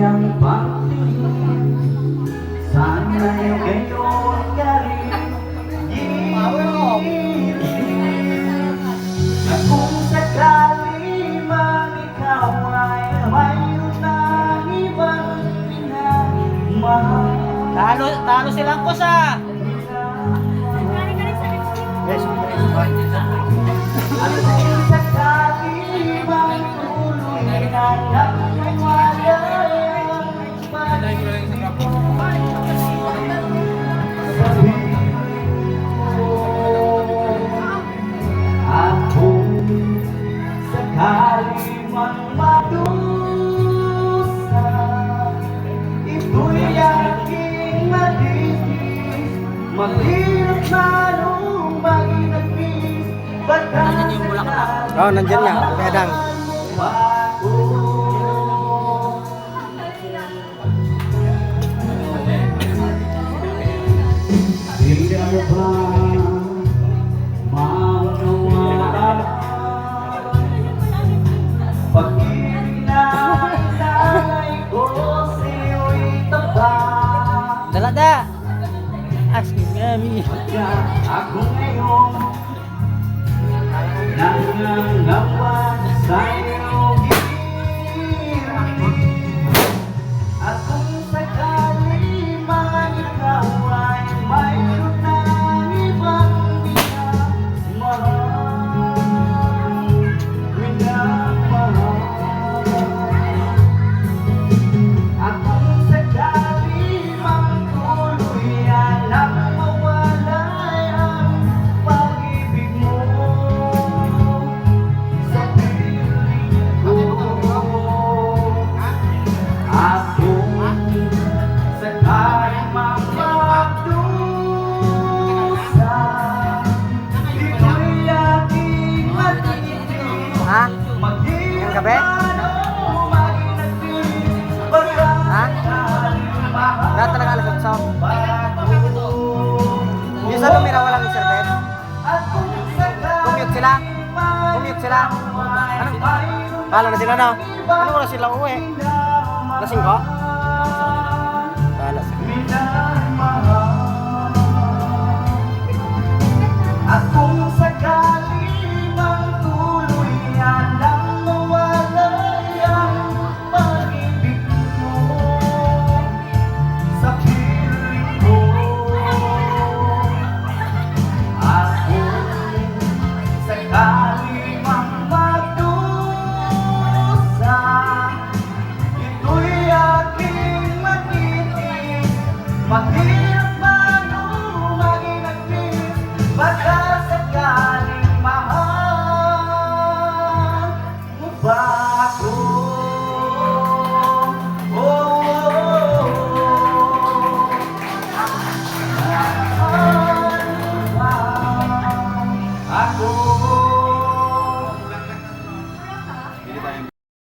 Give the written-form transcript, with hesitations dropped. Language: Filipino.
ang pagtingin. Sana'y gayon ka rin. Na kung sakali man ikaw ay mayroon ng ibang minamahal. Talo silang ko sa. Yes, at kung sakali man tuloy na nagwala sakali man madusa, ito'y aking matitis. Mahirap na nung maginagpis, baka sakali Oh, nandyan niya, Bedang. bago. Di mo ba maunawaan pag-ibig na inalay ko sa'yo'y tapat? Dalada. Asking kami. Kaya ako ngayon nangangawan sa'yo hirap. At kung sakali man ikaw ay mayroon ng ibang minamahal. At kung sakali man tuluyan ang mawalay ang pag-ibig mo sa piling ko, at kung sakali man magdusa, ito'y aking matitis. Ha? Maghirap Gabi? man o maginagpis, baka Ha? sakaling mahal Lahat talaga alas sa. bago. Yung sa lumira walang service. At kung sakali Commute sila. Commute sila. Ano? Kala na sila na. Ano wala sila uwi? Lasing ko? Kala sila. At kung sakali mang tuluyan ang mawalay ang pag-ibig mo sa piling ko, at kung sakali mang magdusa, ito'y aking matitis. Mahirap